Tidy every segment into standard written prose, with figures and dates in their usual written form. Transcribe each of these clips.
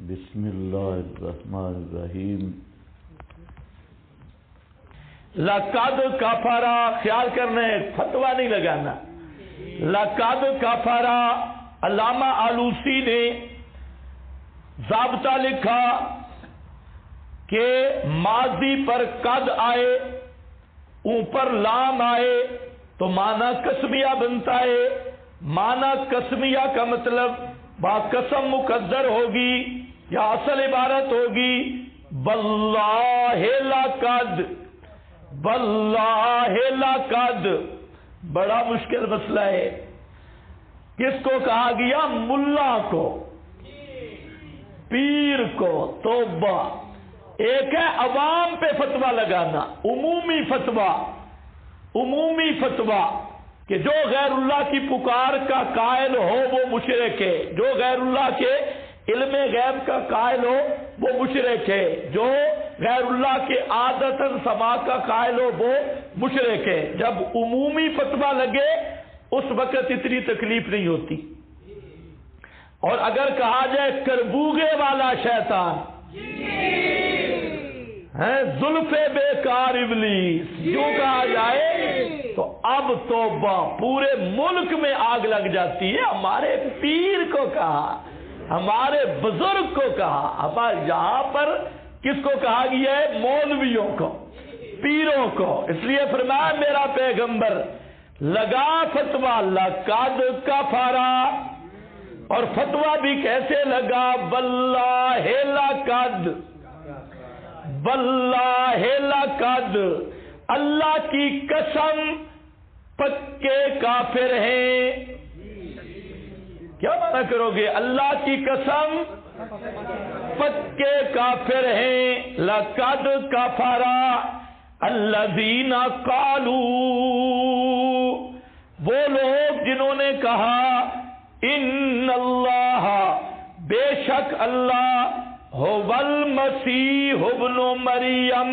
بسم اللہ الرحمن الرحیم۔ لقد کفرا، خیال کرنا ہے، فتویٰ نہیں لگانا۔ لقد کفرا، علامہ آلوسی نے ضابطہ لکھا کہ ماضی پر قد آئے، اوپر لام آئے تو معنی قسمیہ بنتا ہے۔ معنی قسمیہ کا مطلب با قسم مقدر ہوگی یا اصل عبارت ہوگی واللہ لقد، واللہ لقد۔ بڑا مشکل مسئلہ ہے۔ کس کو کہا گیا؟ ملا کو، پیر کو۔ توبہ! ایک ہے عوام پہ فتویٰ لگانا، عمومی فتویٰ، عمومی فتویٰ کہ جو غیر اللہ کی پکار کا قائل ہو وہ مشرک ہے، جو غیر اللہ کے علم غیب کا قائل ہو وہ مشرک ہے، جو غیر اللہ کے عادتاً سما کا قائل ہو وہ مشرک ہے۔ جب عمومی فتویٰ لگے اس وقت اتنی تکلیف نہیں ہوتی۔ اور اگر کہا جائے کربوگے والا شیطان، زلف بیکار ابلیس، یوں کہا جائے تو اب توبہ، پورے ملک میں آگ لگ جاتی ہے۔ ہمارے پیر کو کہا، ہمارے بزرگ کو کہا۔ اب یہاں پر کس کو کہا گیا ہے؟ مولویوں کو، پیروں کو۔ اس لیے فرمایا میرا پیغمبر لگا فتویٰ لقد کفرا، اور فتویٰ بھی کیسے لگا؟ واللہ لقد، واللہ لقد، اللہ کی قسم پکے کافر ہیں۔ کیا معنی کرو گے؟ اللہ کی قسم پکے کافر ہیں۔ لقد کفر الذین قالوا، وہ لوگ جنہوں نے کہا ان اللہ، بے شک اللہ، هو المسیح ابن مریم،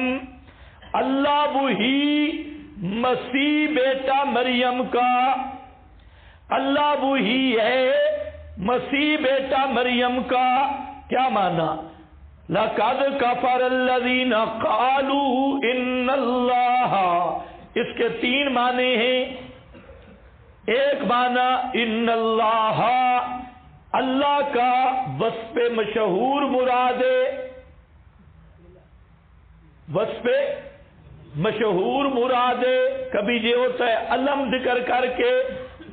اللہ وہی مسیح بیٹا مریم کا، اللہ وہی ہے مسیح بیٹا مریم کا۔ کیا معنی؟ لقد کفر الذین قالوا ان اللہ، اس کے تین معنی ہیں۔ ایک معنی ان اللہ، اللہ کا وصف مشہور مراد ہے، وصف مشہور مراد ہے۔ کبھی یہ ہوتا ہے علم ذکر کر کے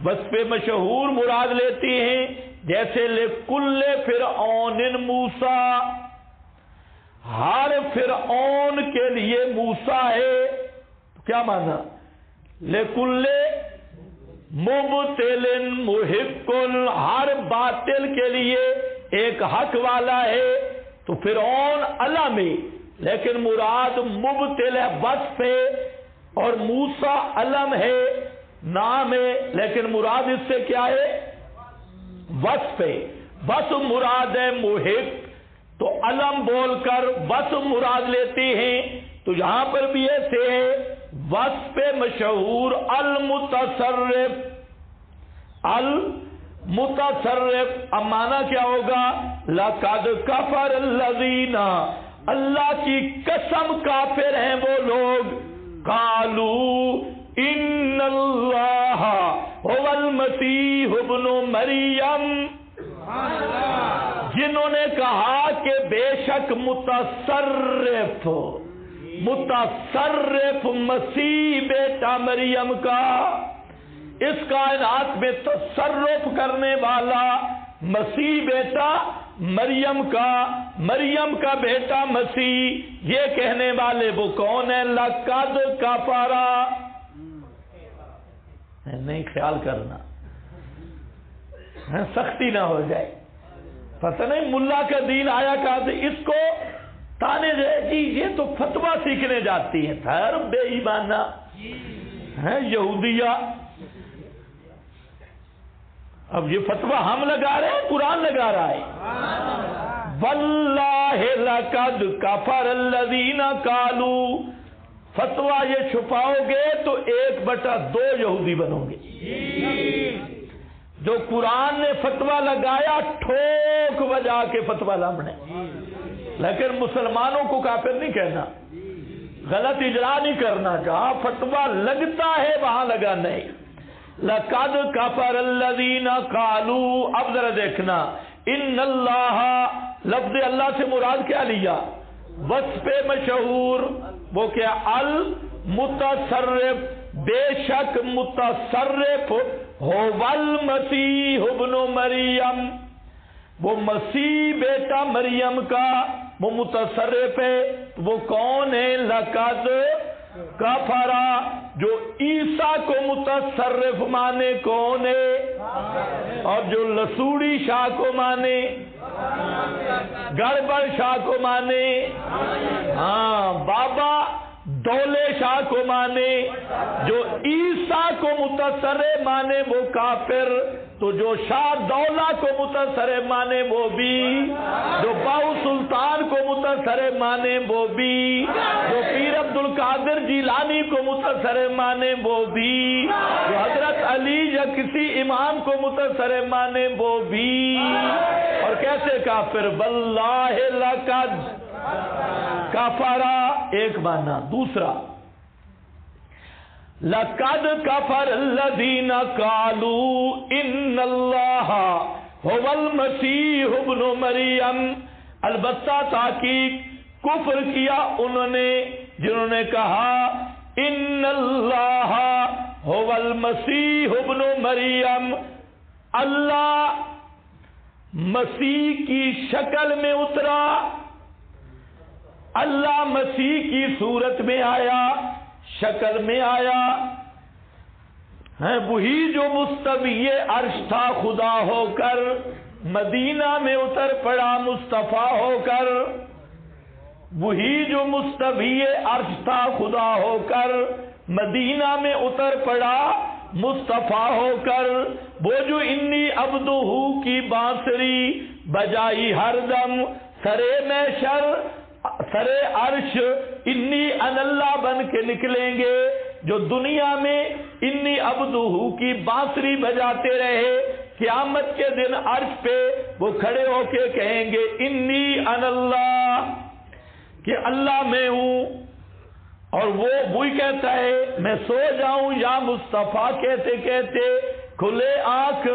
وصف مشہور مراد لیتی ہیں، جیسے لکل فرعون موسیٰ، ہر فرعون کے لیے موسیٰ ہے۔ کیا معنی؟ لکل مبتل محق، ہر باطل کے لیے ایک حق والا ہے۔ تو فرعون علم ہے لیکن مراد مبتل ہے، وصف ہے، اور موسیٰ علم ہے، نام ہے، لیکن مراد اس سے کیا ہے؟ وصف ہے۔ وصف مراد ہے محق، تو علم بول کر وصف مراد لیتے ہیں۔ تو یہاں پر بھی ایسے ہے وصف مشہور المتصرف، المتصرف۔ اب معنی کیا ہوگا؟ لقد کفر الذین، اللہ کی قسم کافر ہیں وہ لوگ، قالوا ان اللہ هو المسیح ابن مریم، جنہوں نے کہا کہ بے شک متصرف، متصرف مسیح بیٹا مریم کا، اس کائنات میں تصرف کرنے والا مسیح بیٹا مریم کا، مریم کا بیٹا مسیح، یہ کہنے والے وہ کون ہے؟ لقد کفر۔ نہیں، خیال کرنا سختی نہ ہو جائے۔ پتہ نہیں ملا کا دین آیا کہاں سے، اس کو تانے دے جی یہ تو فتویٰ سیکھنے جاتی ہے، تھر بے ایمانہ ہے یہودیہ۔ اب یہ فتویٰ ہم لگا رہے ہیں، قرآن لگا رہا ہے۔ واللہ لقد کفر الذین قالوا، فتویٰ یہ چھپاؤ گے تو 1/2 یہودی بنو گے۔ جو قرآن نے فتویٰ لگایا ٹھوک بجا کے فتویٰ لامنے، لیکن مسلمانوں کو کافر نہیں کہنا، غلط اجرا نہیں کرنا، جہاں فتویٰ لگتا ہے وہاں لگا نہیں۔ لَقَدْ كَفَرَ الَّذِينَ قَالُوا، اب ذرا دیکھنا، ان اللہ، لفظ اللہ سے مراد کیا لیا؟ وصف مشہور، وہ کیا؟ المتصرف، بے شک متصرف هو المسیح ابن مریم، وہ مسیح بیٹا مریم کا وہ متصرف ہے، وہ کون ہے؟ لقد کفرا، جو عیسیٰ کو متصرف مانے کون ہے؟ اور جو لسوڑی شاہ کو مانے، گڑبڑ شاہ کو مانے، ہاں بابا دولے شاہ کو مانے، جو عیسیٰ کو متصرف مانے وہ کافر، تو جو شاہ دولہ کو متصرف مانے وہ بھی، جو باؤ سلطان کو متصرف مانے وہ بھی، جو پیر عبد القادر جیلانی کو متصرف مانے وہ بھی، جو حضرت علی یا کسی امام کو متصرف مانے وہ بھی، اور کیسے کافر؟ واللہ لقد کفرا، ایک معنی۔ دوسرا، لقد کفر الذین قالوا ان اللہ هو المسیح ابن مریم، البتہ تحقیق کفر کیا انہوں نے جنہوں نے کہا ان اللہ هو المسیح ابن مریم، اللہ مسیح کی شکل میں اترا، اللہ مسیح کی صورت میں آیا، شکل میں آیا ہے، وہی جو مستوی عرش تھا خدا ہو کر مدینہ میں اتر پڑا مصطفیٰ ہو کر، وہی جو مستوی عرش تھا خدا ہو کر مدینہ میں اتر پڑا مصطفیٰ ہو کر، وہ جو انی عبدہ کی بانسری بجائی ہر دم، سرے محشر سرے عرش انی ان اللہ بن کے نکلیں گے، جو دنیا میں انی عبدہ کی بانسری بجاتے رہے، قیامت کے دن عرش پہ وہ کھڑے ہو کے کہیں گے انی ان اللہ، کہ اللہ میں ہوں، اور وہ وہی کہتا ہے میں سو جاؤں یا مصطفیٰ کہتے کہتے، کھلے آنکھ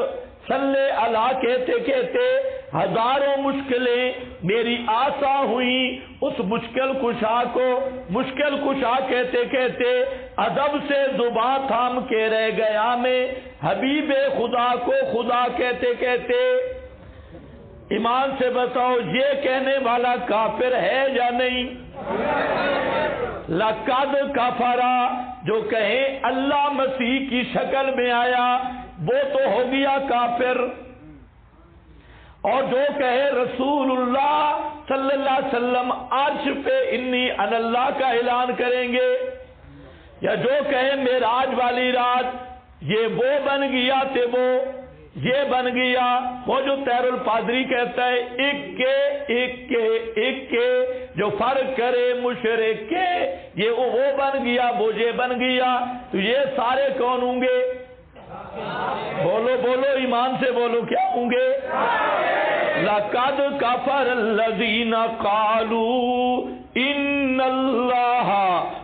صلی اللہ کہتے کہتے ہزاروں مشکلیں میری آسا ہوئیں، اس مشکل کشا کو مشکل کشا کہتے کہتے ادب سے زباں تھام کے رہ گیا میں حبیب خدا کو خدا کہتے کہتے۔ ایمان سے بتاؤ یہ کہنے والا کافر ہے یا نہیں؟ لقد کفرا، جو کہے اللہ مسیح کی شکل میں آیا وہ تو ہو گیا کافر، اور جو کہے رسول اللہ صلی اللہ علیہ وسلم عرش پہ انی ان اللہ کا اعلان کریں گے، یا جو کہے معراج والی رات یہ وہ بن گیا تھے وہ یہ بن گیا، وہ جو تیر الپادری کہتا ہے ایک کے جو فرق کرے مشرک کے، یہ وہ بن گیا وہ یہ بن گیا، تو یہ سارے کون ہوں گے؟ بولو بولو ایمان سے بولو، کیا ہوں گے؟ لقد کفر الذین قالوا ان اللہ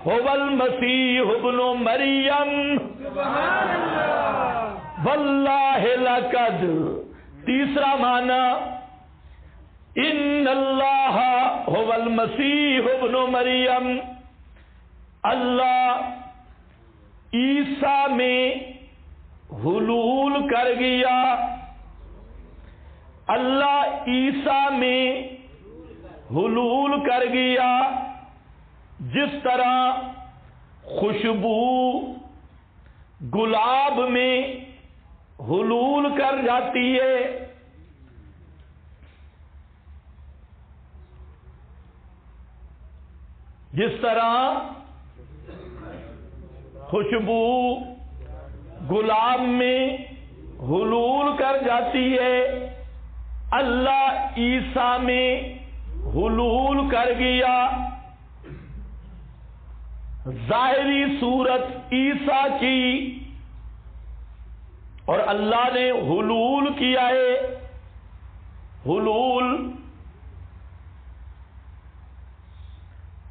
هو المسیح ابن مریم واللہ لقد۔ تیسرا معنی ان اللہ هو المسیح ابن مریم، اللہ عیسیٰ میں حلول کر گیا، اللہ عیسیٰ میں حلول کر گیا، جس طرح خوشبو گلاب میں حلول کر جاتی ہے، جس طرح خوشبو گلاب میں حلول کر جاتی ہے، اللہ عیسیٰ میں حلول کر گیا۔ ظاہری صورت عیسیٰ کی اور اللہ نے حلول کیا ہے، حلول،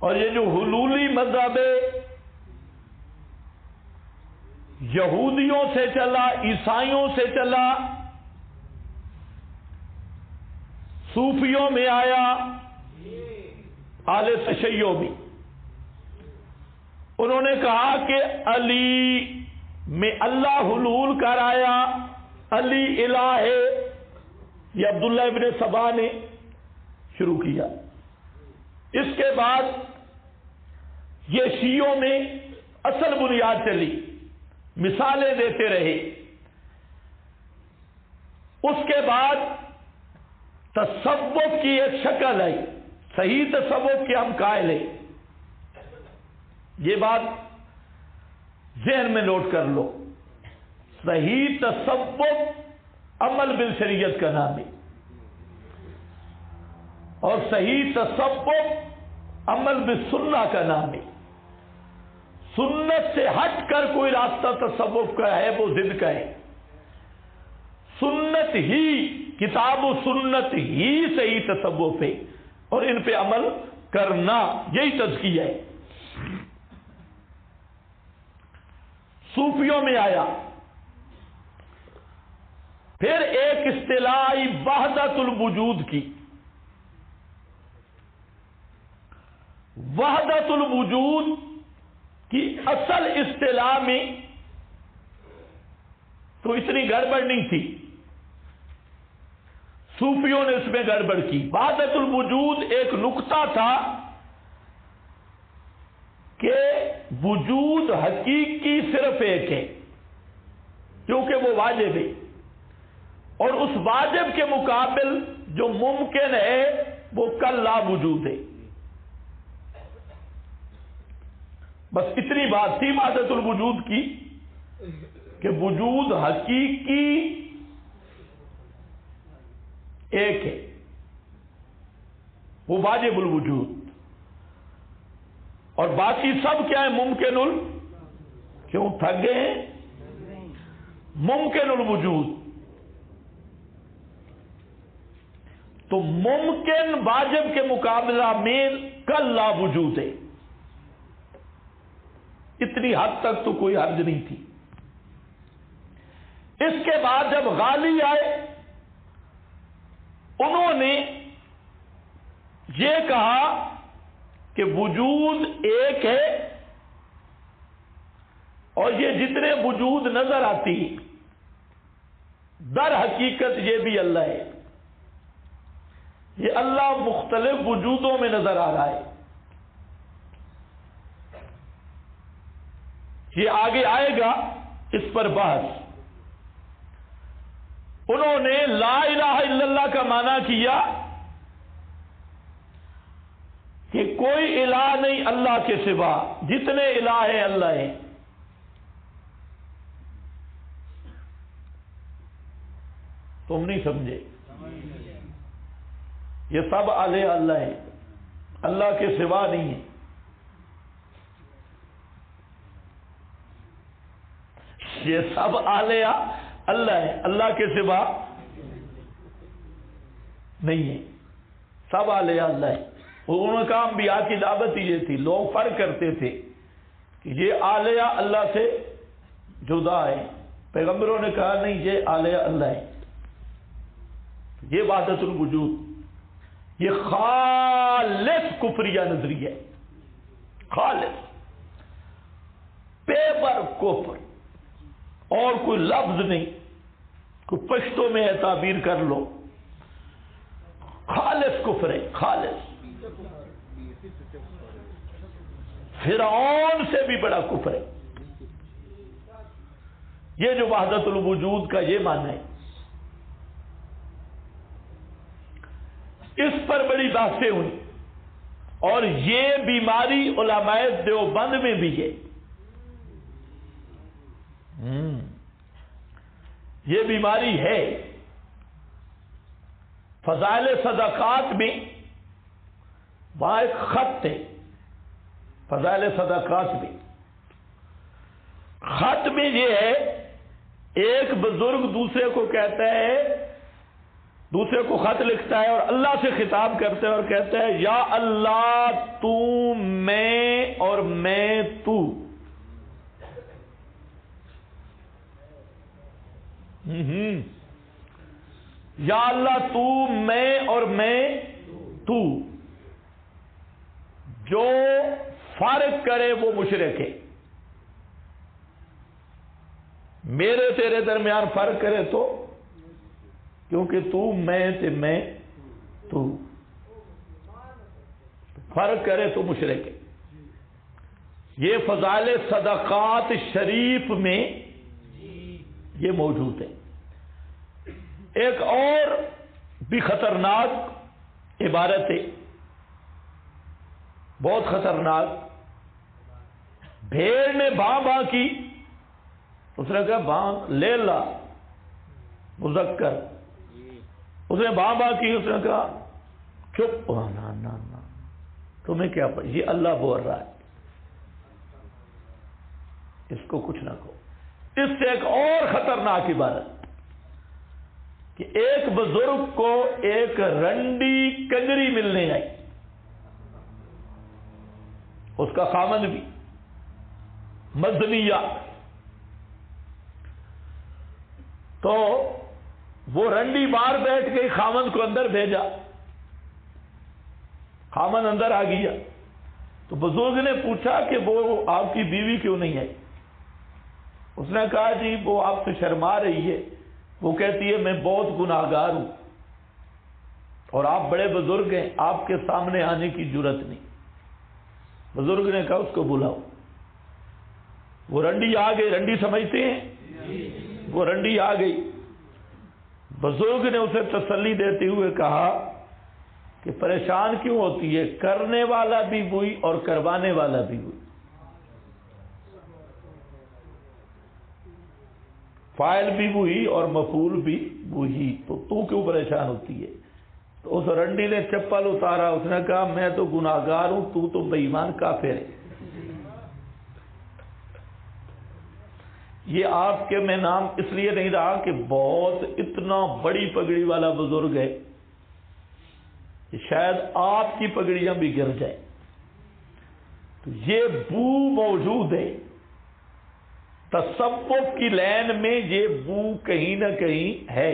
اور یہ جو حلولی مذہب ہے یہودیوں سے چلا، عیسائیوں سے چلا، صوفیوں میں آیا، اہل تشیع بھی، انہوں نے کہا کہ علی میں اللہ حلول کر آیا، علی الہ ہے، یہ عبداللہ ابن سبا نے شروع کیا۔ اس کے بعد یہ شیعوں میں اصل بنیاد چلی، مثالیں دیتے رہے۔ اس کے بعد تصوف کی ایک شکل ہے، صحیح تصوف کے ہم قائل ہیں، یہ بات ذہن میں نوٹ کر لو، صحیح تصوف عمل بالشریعت کا نام ہے، اور صحیح تصوف عمل بالسنہ کا نام ہے۔ سنت سے ہٹ کر کوئی راستہ تصوف کا ہے وہ ضد کا ہے، سنت ہی، کتاب و سنت ہی صحیح تصوف ہے، اور ان پہ عمل کرنا یہی تزکیہ ہے۔ صوفیوں میں آیا، پھر ایک اصطلاح آئی وحدت الوجود کی۔ وحدت الوجود کی اصل اصطلاح میں تو اتنی گڑبڑ نہیں تھی، صوفیوں نے اس میں گڑبڑ کی۔ وحدت الوجود ایک نقطہ تھا کہ وجود حقیقی صرف ایک ہے، کیونکہ وہ واجب ہے، اور اس واجب کے مقابل جو ممکن ہے وہ کل لا وجود ہے۔ بس اتنی بات تھی وحدت الوجود کی کہ وجود حقیقی ایک ہے، وہ واجب الوجود، اور باقی سب کیا ہے؟ ممکن کیوں تھک گئے ہیں؟ ممکن الوجود، تو ممکن واجب کے مقابلہ میں کل لا وجود ہے۔ اتنی حد تک تو کوئی حرج نہیں تھی۔ اس کے بعد جب غالی آئے، انہوں نے یہ کہا کہ وجود ایک ہے، اور یہ جتنے وجود نظر آتی در حقیقت یہ بھی اللہ ہے، یہ اللہ مختلف وجودوں میں نظر آ رہا ہے۔ یہ آگے آئے گا اس پر بحث۔ انہوں نے لا الہ الا اللہ کا معنی کیا کہ کوئی الہ نہیں اللہ کے سوا، جتنے الہ ہیں اللہ ہیں۔ تم نہیں سمجھے، یہ سب الہ اللہ ہے، اللہ کے سوا نہیں ہے۔ یہ سب آلیہ اللہ ہے، اللہ کے سوا نہیں ہے، سب آلیہ اللہ ہے۔ انہوں نے کہا انبیاء کی دعوت ہی یہ تھی، لوگ فرق کرتے تھے کہ یہ آلیہ اللہ سے جدا ہے، پیغمبروں نے کہا نہیں یہ آلیہ اللہ ہے۔ یہ وحدت الوجود، یہ خالص کفریہ نظریہ ہے، خالص پیبر کفر، اور کوئی لفظ نہیں، کوئی پشتوں میں ہے تعبیر کر لو، خالص کفر ہے، خالص۔ فرعون سے بھی بڑا کفر ہے۔ یہ جو وحدت الوجود کا یہ معنی ہے، اس پر بڑی بحثیں ہوئی، اور یہ بیماری علماء دیوبند میں بھی ہے، یہ بیماری ہے۔ فضائل صدقات میں وہاں ایک خط ہے، فضائل صدقات میں خط میں یہ ہے ایک بزرگ دوسرے کو کہتا ہے، دوسرے کو خط لکھتا ہے اور اللہ سے خطاب کرتا ہے اور کہتا ہے یا اللہ تو میں اور میں تو. یا اللہ تو میں اور میں تو. جو فرق کرے وہ مشرک ہے. میرے تیرے درمیان فرق کرے تو، کیونکہ تو میں تے میں تو، فرق کرے تو مشرک ہے. یہ فضائل صدقات شریف میں یہ موجود ہے. ایک اور بھی خطرناک عبارت ہے، بہت خطرناک. بھیڑ نے بھاں بھاں کی، اس نے کہا بھاں لے لا مذکر. اس نے بھاں بھاں کی، اس نے کہا چپ، نا تمہیں کیا پتا، یہ اللہ بول رہا ہے، اس کو کچھ نہ کہو. اس سے ایک اور خطرناک عبارت کہ ایک بزرگ کو ایک رنڈی کنجری ملنے آئی، اس کا خامند بھی مزنیہ. تو وہ رنڈی باہر بیٹھ گئی، خامند کو اندر بھیجا، خامند اندر آ گیا. تو بزرگ نے پوچھا کہ وہ آپ کی بیوی کیوں نہیں آئی؟ اس نے کہا جی وہ آپ سے شرما رہی ہے، وہ کہتی ہے میں بہت گناہگار ہوں اور آپ بڑے بزرگ ہیں، آپ کے سامنے آنے کی جرت نہیں. بزرگ نے کہا اس کو بلاؤ. وہ رنڈی آ گئی، رنڈی سمجھتے ہیں، وہ رنڈی آ گئی. بزرگ نے اسے تسلی دیتے ہوئے کہا کہ پریشان کیوں ہوتی ہے، کرنے والا بھی وہی اور کروانے والا بھی وہی، فاعل بھی وہی اور مفعول بھی وہی، تو کیوں پریشان ہوتی ہے؟ تو اس رنڈی نے چپل اتارا، اس نے کہا میں تو گناہگار ہوں، تو بے ایمان کافر ہے. یہ آپ کے میں نام اس لیے نہیں رہا کہ بہت اتنا بڑی پگڑی والا بزرگ ہے کہ شاید آپ کی پگڑیاں بھی گر جائیں. تو یہ بو موجود ہے، تصوف کی لین میں یہ بو کہیں نہ کہیں ہے.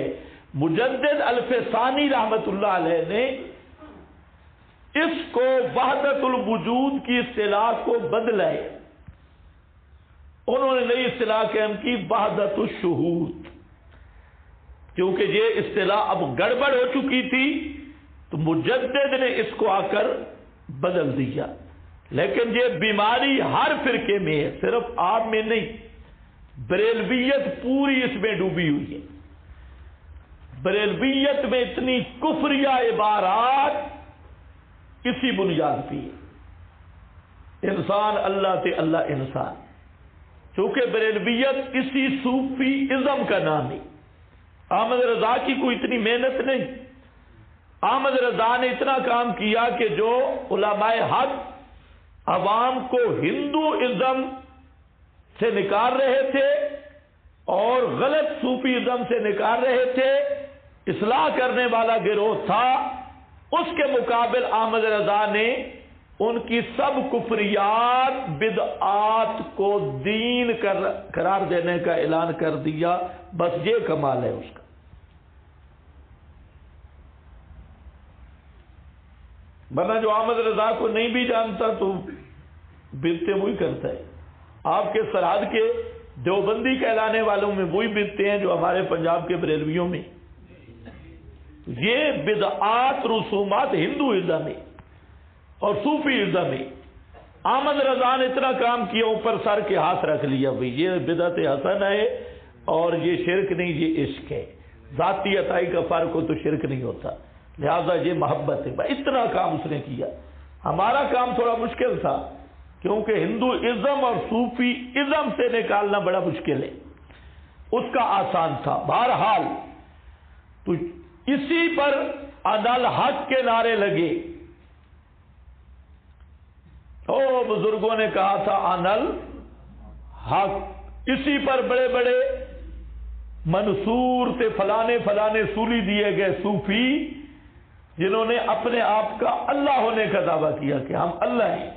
مجدد الفسانی رحمت اللہ علیہ نے اس کو وحدت الوجود کی اصطلاح کو بدلا ہے. انہوں نے نئی اصطلاح قائم کی وحدت الشہود، کیونکہ یہ اصطلاح اب گڑبڑ ہو چکی تھی تو مجدد نے اس کو آ کر بدل دیا. لیکن یہ بیماری ہر فرقے میں ہے، صرف آپ میں نہیں. بریلویت پوری اس میں ڈوبی ہوئی ہے. بریلویت میں اتنی کفریہ عبارات اسی بنیاد پہ ہے. انسان اللہ تے اللہ انسان، چونکہ بریلویت اسی صوفی ازم کا نام ہے. احمد رضا کی کوئی اتنی محنت نہیں. احمد رضا نے اتنا کام کیا کہ جو علماء حق عوام کو ہندو ازم سے نکال رہے تھے اور غلط صوفی ازم سے نکال رہے تھے، اصلاح کرنے والا گروہ تھا، اس کے مقابل احمد رضا نے ان کی سب کفریات بدعات کو دین قرار دینے کا اعلان کر دیا. بس یہ کمال ہے اس کا. ورنہ جو احمد رضا کو نہیں بھی جانتا تو بدعتیں وہی کرتا ہے. آپ کے سرحد کے دیوبندی کہلانے والوں میں وہی بدعتیں ہیں جو ہمارے پنجاب کے بریلویوں میں. یہ بدعات رسومات ہندو ازم میں اور صوفی ازم میں. احمد رضا نے اتنا کام کیا، اوپر سر کے ہاتھ رکھ لیا، بھئی یہ بدعت حسن ہے اور یہ شرک نہیں، یہ عشق ہے. ذاتی عطائی کا فرق ہو تو شرک نہیں ہوتا، لہذا یہ محبت ہے. اتنا کام اس نے کیا. ہمارا کام تھوڑا مشکل تھا کیونکہ ہندو ازم اور صوفی ازم سے نکالنا بڑا مشکل ہے، اس کا آسان تھا. بہرحال تو اسی پر عدل حق کے نعرے لگے. بزرگوں نے کہا تھا انل حق، اسی پر بڑے بڑے منصور تھے، فلانے فلانے سولی دیے گئے صوفی جنہوں نے اپنے آپ کا اللہ ہونے کا دعویٰ کیا کہ ہم اللہ ہیں،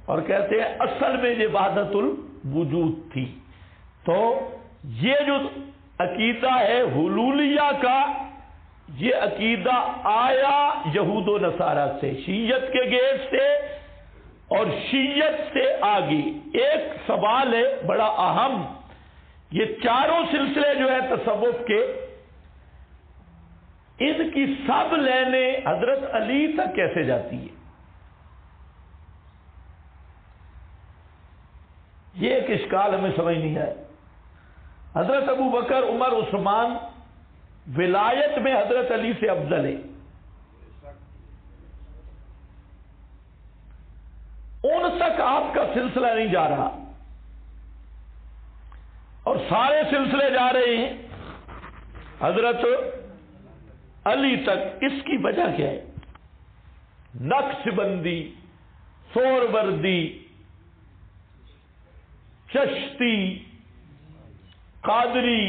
اور کہتے ہیں اصل میں یہ وحدت الوجود تھی۔ تو یہ جو عقیدہ ہے حلولیہ کا، یہ عقیدہ آیا یہود و نصارہ سے، شیعت کے گیٹ سے اور شیعت سے آگے۔ ایک سوال ہے بڑا اہم، یہ چاروں سلسلے جو ہے تصوف کے، ان کی سب لینیں حضرت علی تک کیسے جاتی ہے؟ یہ ایک اشکال ہمیں سمجھ نہیں آیا۔ حضرت ابو بکر، عمر، عثمان ولایت میں حضرت علی سے افضل ہے، ان تک آپ کا سلسلہ نہیں جا رہا اور سارے سلسلے جا رہے ہیں حضرت علی تک۔ اس کی وجہ کیا ہے؟ نقش بندی، سہروردی، چشتی، قادری،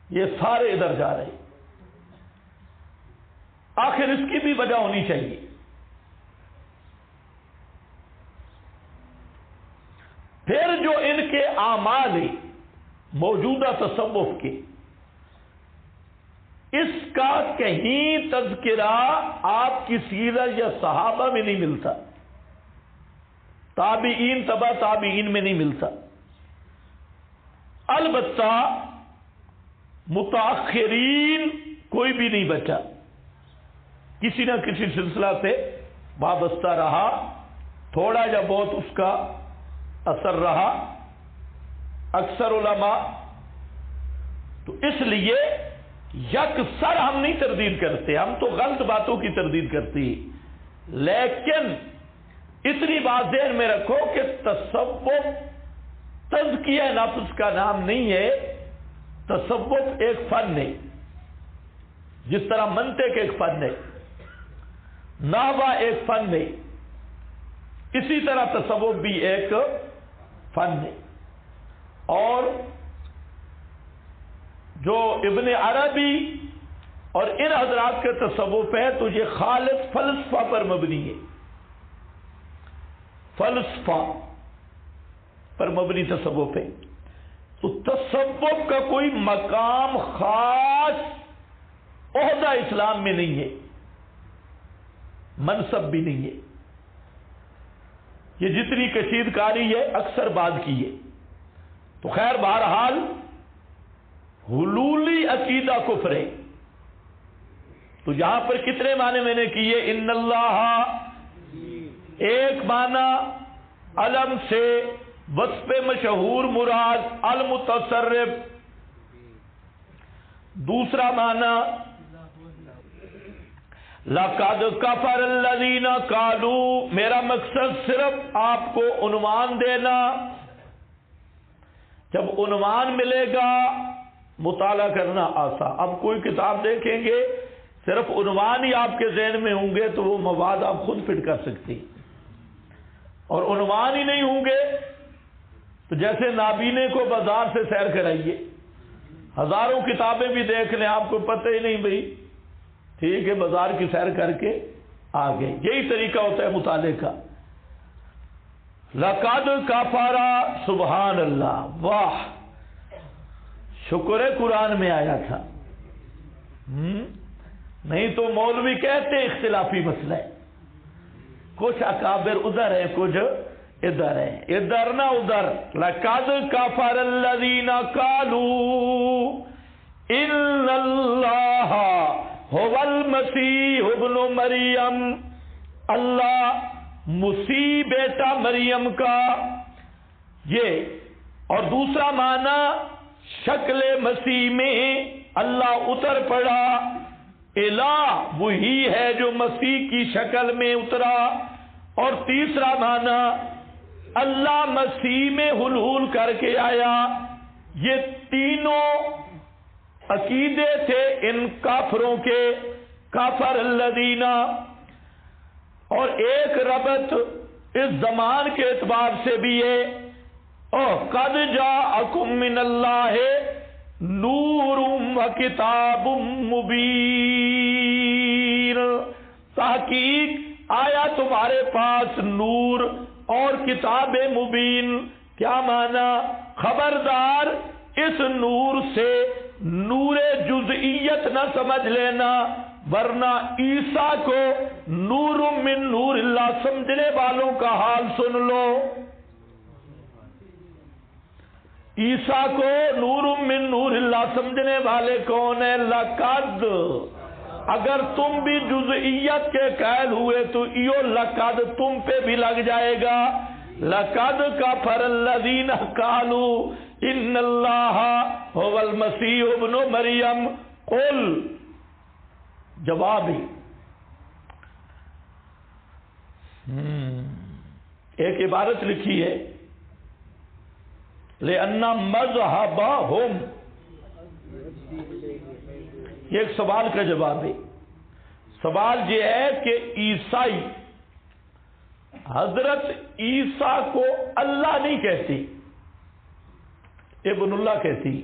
یہ سارے ادھر جا رہے ہیں۔ آخر اس کی بھی وجہ ہونی چاہیے۔ پھر جو ان کے اعمال ہیں موجودہ تصوف کے، اس کا کہیں تذکرہ آپ کی سیرت یا صحابہ میں نہیں ملتا، تابعین، تبع تابعین میں نہیں ملتا۔ البتہ متاخرین کوئی بھی نہیں بچا، کسی نہ کسی سلسلہ سے وابستہ رہا، تھوڑا یا بہت اس کا اثر رہا، اکثر علماء۔ تو اس لیے یکسر ہم نہیں تردید کرتے، ہم تو غلط باتوں کی تردید کرتے ہیں، لیکن اتنی بات ذہن میں رکھو کہ تصوف تزکیہ نفس کا نام نہیں ہے، تصوف ایک فن ہے، جس طرح منطق ایک فن ہے، نحو ایک فن ہے، اسی طرح تصوف بھی ایک فن ہے۔ اور جو ابن عربی اور ان حضرات کے تصوف ہے تو یہ خالص فلسفہ پر مبنی ہے، فلسفہ پر مبنی تصوف ہے۔ تو تصوف کا کوئی مقام خاص عہدہ اسلام میں نہیں ہے، منصب بھی نہیں ہے، یہ جتنی کشید کاری ہے اکثر بعد کی ہے۔ تو خیر بہرحال حلولی عقیدہ کفر ہے۔ تو یہاں پر کتنے معنی میں نے کیے؟ ان اللہ ایک معنی علم سے وصف مشہور مراد المتصرف، دوسرا معنی لقد کفر الذین قالوا، میرا مقصد صرف آپ کو عنوان دینا، جب عنوان ملے گا مطالعہ کرنا آسان۔ اب کوئی کتاب دیکھیں گے صرف عنوان ہی آپ کے ذہن میں ہوں گے تو وہ مواد آپ خود فٹ کر سکتے ہیں، اور عنوان ہی نہیں ہوں گے تو جیسے نابینے کو بازار سے سیر کرائیے، ہزاروں کتابیں بھی دیکھ لیں آپ کو پتہ ہی نہیں بھئی، ٹھیک ہے بازار کی سیر کر کے آگے۔ یہی طریقہ ہوتا ہے مطالعے کا۔ لقد کفر، سبحان اللہ، واہ، شکر ہے قرآن میں آیا تھا، نہیں تو مولوی کہتے اختلافی مسئلہ ہے، کچھ اکابر ادھر ہیں کچھ ادھر ہیں، ادھر نہ ادھر۔ لقد کفر الذین قالوا ان اللہ هو المسیح ابن مریم، اللہ مسیح بیٹا مریم کا، یہ۔ اور دوسرا معنی شکل مسیح میں اللہ اتر پڑا، الہ وہی ہے جو مسیح کی شکل میں اترا۔ اور تیسرا معنی اللہ مسیح میں حلول کر کے آیا۔ یہ تینوں عقیدے تھے ان کافروں کے، کافر الذین۔ اور ایک ربط اس زمان کے اعتبار سے بھی ہے قد جاءکم من اللہ نور و کتاب مبین، تحقیق آیا تمہارے پاس نور اور کتاب مبین۔ کیا معنی؟ خبردار اس نور سے نور جزئیت نہ سمجھ لینا، ورنہ عیسیٰ کو نور من نور اللہ سمجھنے والوں کا حال سن لو۔ عیسیٰ کو نور من نور اللہ سمجھنے والے کون ہیں؟ لقد، اگر تم بھی جزئیت کے قائل ہوئے تو یہ لقد تم پہ بھی لگ جائے گا۔ لقد کفر الذین قالوا ان اللہ هو المسیح ابن مریم قل، جواب ہی ایک عبارت لکھی ہے لِأَنَّ مَذْهَبَهُمْ، یہ ایک سوال کا جواب ہے۔ سوال یہ ہے کہ عیسائی حضرت عیسیٰ کو اللہ نہیں کہتی، ابن اللہ کہتی۔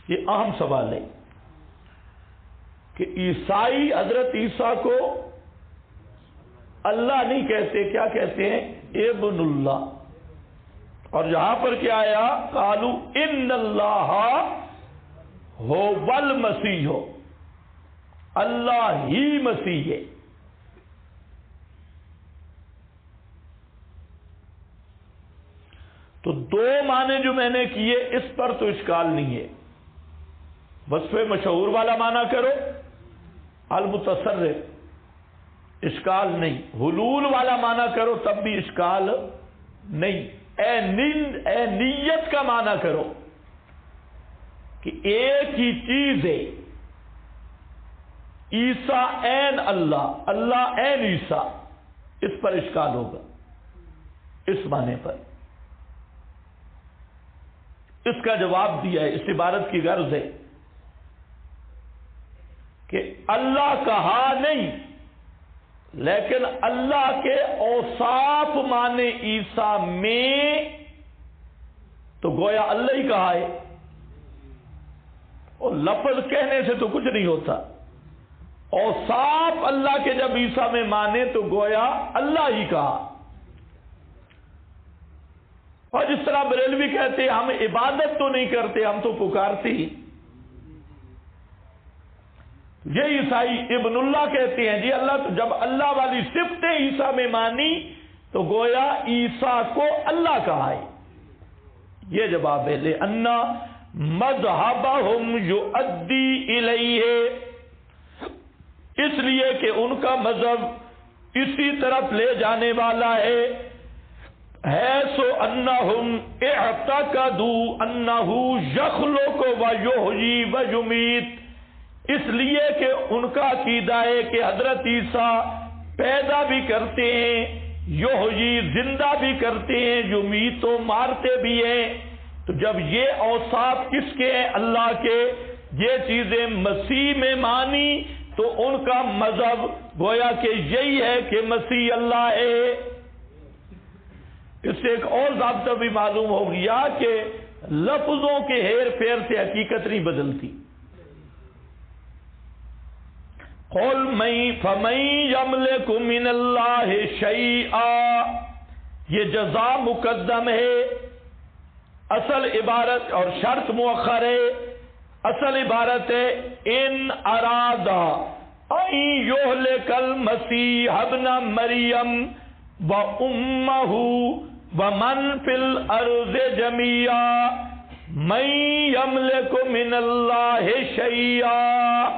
یہ اہم سوال ہے کہ عیسائی حضرت عیسیٰ کو اللہ نہیں کہتے، کیا کہتے ہیں؟ ابن اللہ۔ اور یہاں پر کیا آیا؟ قالوا ان اللہ هو المسیح، اللہ ہی مسیح ہے۔ تو دو معنی جو میں نے کیے اس پر تو اشکال نہیں ہے۔ وصف مشہور والا معنی کرو المتصرف، اشکال نہیں۔ حلول والا معنی کرو تب بھی اشکال نہیں۔ اے نیت کا معنی کرو کہ ایک ہی چیز ہے، عیسیٰ این اللہ، اللہ این عیسیٰ، اس پر اشکال ہوگا، اس معنی پر۔ اس کا جواب دیا ہے، اس عبارت کی غرض ہے کہ اللہ کہا نہیں، لیکن اللہ کے اوصاف مانے عیسیٰ میں تو گویا اللہ ہی کہا ہے، اور لفظ کہنے سے تو کچھ نہیں ہوتا۔ اوصاف اللہ کے جب عیسیٰ میں مانے تو گویا اللہ ہی کہا۔ اور جس طرح بریلوی کہتے ہیں ہم عبادت تو نہیں کرتے، ہم تو پکارتے ہی، یہ عیسائی ابن اللہ کہتے ہیں جی اللہ، تو جب اللہ والی صفتیں عیسیٰ میں مانی تو گویا عیسیٰ کو اللہ کہا ہے۔ یہ جواب ہے لِأَنَّ مذہبہم یؤدی الیہ، اس لیے کہ ان کا مذہب اسی طرف لے جانے والا ہے۔ حیث انہم اعتقدوا انہ یخلق ویحیی ویمیت، اس لیے کہ ان کا عقیدہ ہے کہ حضرت عیسیٰ پیدا بھی کرتے ہیں، یحیی زندہ بھی کرتے ہیں، یمیت و مارتے بھی ہیں۔ تو جب یہ اوصاف کس کے ہیں؟ اللہ کے۔ یہ چیزیں مسیح میں مانی تو ان کا مذہب گویا کہ یہی ہے کہ مسیح اللہ ہے۔ اس سے ایک اور ضابطہ بھی معلوم ہو گیا کہ لفظوں کے ہیر پھیر سے حقیقت نہیں بدلتی۔ قل فمن یملک من اللہ شیئا، یہ جزا مقدم ہے، اصل عبارت اور شرط مؤخر ہے۔ اصل عبارت ہے ان ارادہ ان یہلک المسیح ابن مریم وامہ ومن فی الارض جميعا من یملک من اللہ شیئا،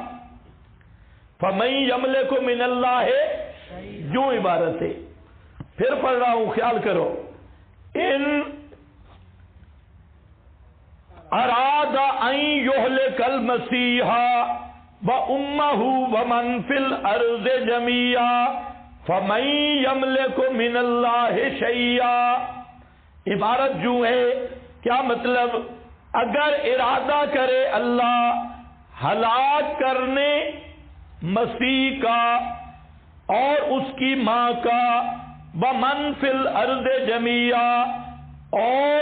فمن یملک من اللہ جو عبارت ہے۔ پھر پڑھ رہا ہوں، خیال کرو۔ ان اراد ان یہلک المسیح وامہ ومن فی الارض جميعا فمن یملک من اللہ شیئا، عبارت جو ہے کیا مطلب؟ اگر ارادہ کرے اللہ ہلاک کرنے مسیح کا اور اس کی ماں کا، ومن فی الارض جمیعا، اور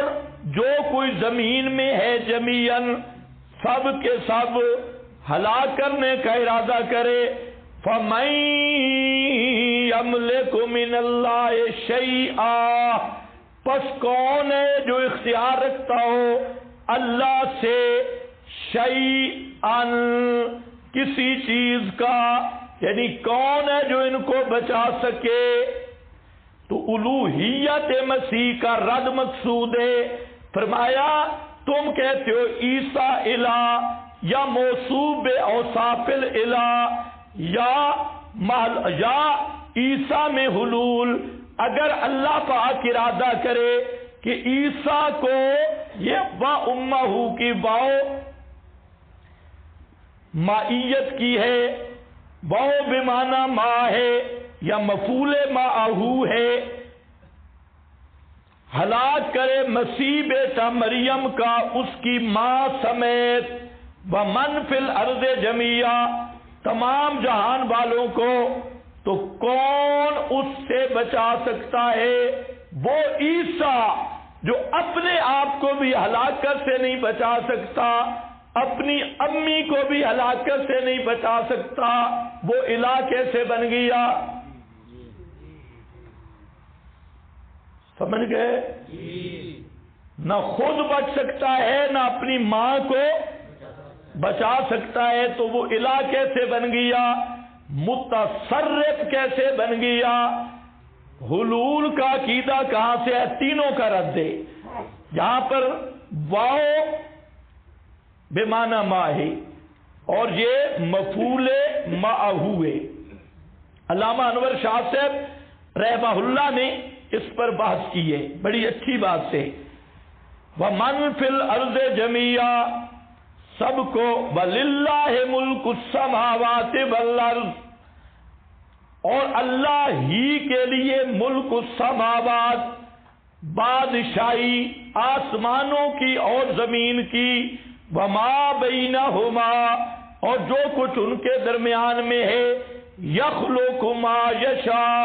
جو کوئی زمین میں ہے جمیعاً، سب کے سب ہلاک کرنے کا ارادہ کرے، فَمَن يَمْلِكُ مِنَ اللَّهِ شَيْئًا، پس کون ہے جو اختیار رکھتا ہو اللہ سے شیئاً، کسی چیز کا، یعنی کون ہے جو ان کو بچا سکے؟ تو الوہیت مسیح کا رد مقصود ہے۔ فرمایا تم کہتے ہو عیسیٰ الہ یا موصوف اوصاف الہ یا عیسیٰ میں حلول، اگر اللہ پاک ارادہ کرے کہ عیسیٰ کو یہ و امہ کی واو مائیت کی ہے، واو بمعنی ماں ہے یا مفعول معہو ہے، ہلاک کرے مسیح بیٹا مریم کا اس کی ماں سمیت، ومن فی الارض جمیعا، تمام جہان والوں کو، تو کون اس سے بچا سکتا ہے؟ وہ عیسیٰ جو اپنے آپ کو بھی ہلاکت سے نہیں بچا سکتا، اپنی امی کو بھی ہلاکت سے نہیں بچا سکتا، وہ الہ کیسے بن گیا؟ سمجھ گئے؟ نہ خود بچ سکتا ہے نہ اپنی ماں کو بچا سکتا ہے، تو وہ الہ کیسے بن گیا؟ متصرف کیسے بن گیا؟ حلول کا عقیدہ کہاں سے ہے؟ تینوں کا رد ہے۔ یہاں پر واو بمعنی ما ہے اور یہ مفعول معہو ہے۔ علامہ انور شاہ صاحب رحمہ اللہ نے اس پر بحث کی ہے بڑی اچھی بات سے۔ وَمَن فِي الْأَرْضِ جَمِيعًا، سب کو، وَلِلَّهِ مُلْكُ السَّمَاوَاتِ وَالْأَرْضِ، اور اللہ ہی کے لیے ملک السماوات، بادشاہی آسمانوں کی اور زمین کی، وَمَا بَيْنَهُمَا، اور جو کچھ ان کے درمیان میں ہے، يَخْلُقُ مَا يَشَاءُ،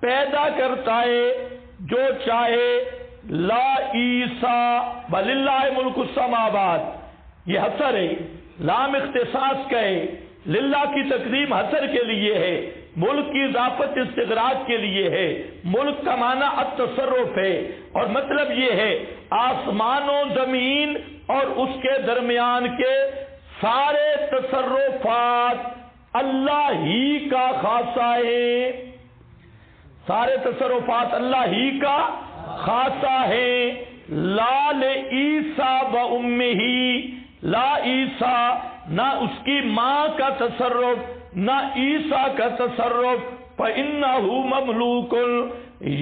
پیدا کرتا ہے جو چاہے، لا عیسیٰ، وَلِلَّهِ مُلْكُ السَّمَاوَاتِ، یہ حصر ہے، لام اختصاص کا ہے، للہ کی تقدیم حصر کے لیے ہے، ملک کی اضافت استغراق کے لیے ہے، ملک کا معنی التصرف ہے، اور مطلب یہ ہے آسمان و زمین اور اس کے درمیان کے سارے تصرفات اللہ ہی کا خاصہ ہے، سارے تصرفات اللہ ہی کا خاصہ ہے۔ لا لعیسیٰ و امہ، لا عیسیٰ، نہ اس کی ماں کا تصرف نہ عیسیٰ کا تصرف، فَإِنَّهُ مَمْلُوكٌ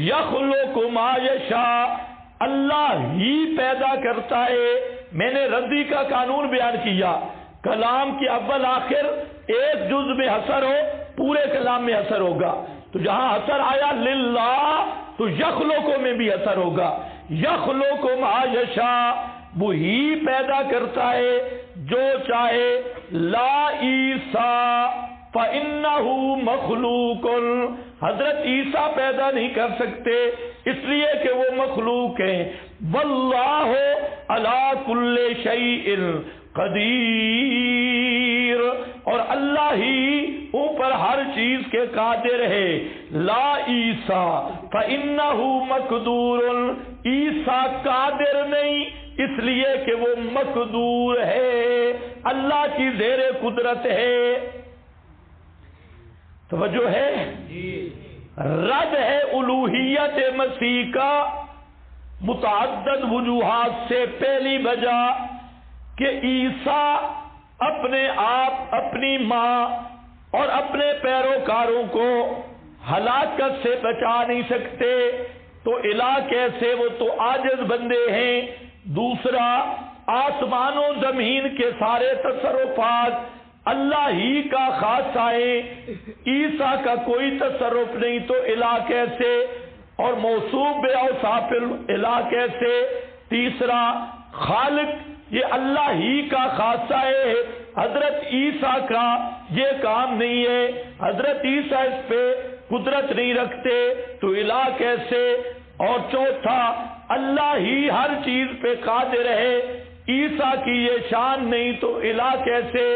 يَخْلُقُ مَا يَشَاءُ، اللہ ہی پیدا کرتا ہے۔ میں نے ردی کا قانون بیان کیا، کلام کی اول آخر ایک جز میں حصر ہو پورے کلام میں حصر ہوگا، تو جہاں حصر آیا للہ تو یخلق میں بھی حصر ہوگا، یخلق ما یشاء، وہی پیدا کرتا ہے جو چاہے، لا عیسیٰ فَإِنَّهُ مَخْلُوقٌ، حضرت عیسیٰ پیدا نہیں کر سکتے اس لیے کہ وہ مخلوق ہیں، وَاللَّهُ عَلَى كُلِّ شَيْءٍ قدیر، اور اللہ ہی اوپر ہر چیز کے قادر ہے۔ لا عیسیٰ فَإِنَّهُ مَقْدُورٌ، عیسیٰ قادر نہیں اس لیے کہ وہ مقدور ہے، اللہ کی زیر قدرت ہے۔ توجہ ہے؟ رد ہے الوہیت مسیح کا متعدد وجوہات سے۔ پہلی وجہ کہ عیسیٰ اپنے آپ، اپنی ماں اور اپنے پیروکاروں کو ہلاکت سے بچا نہیں سکتے، تو الہ کیسے؟ وہ تو عاجز بندے ہیں۔ دوسرا، آسمان و زمین کے سارے تصرفات اللہ ہی کا خاصہ ہے، عیسیٰ کا کوئی تصرف نہیں، تو الہ کیسے؟ اور موصوف باوصاف الہ کیسے؟ تیسرا، خالق یہ اللہ ہی کا خاصہ ہے، حضرت عیسیٰ کا یہ کام نہیں ہے، حضرت عیسیٰ اس پہ قدرت نہیں رکھتے تو الہ کیسے؟ اور چوتھا، اللہ ہی ہر چیز پہ قادر ہے، عیسیٰ کی یہ شان نہیں تو الہ کیسے؟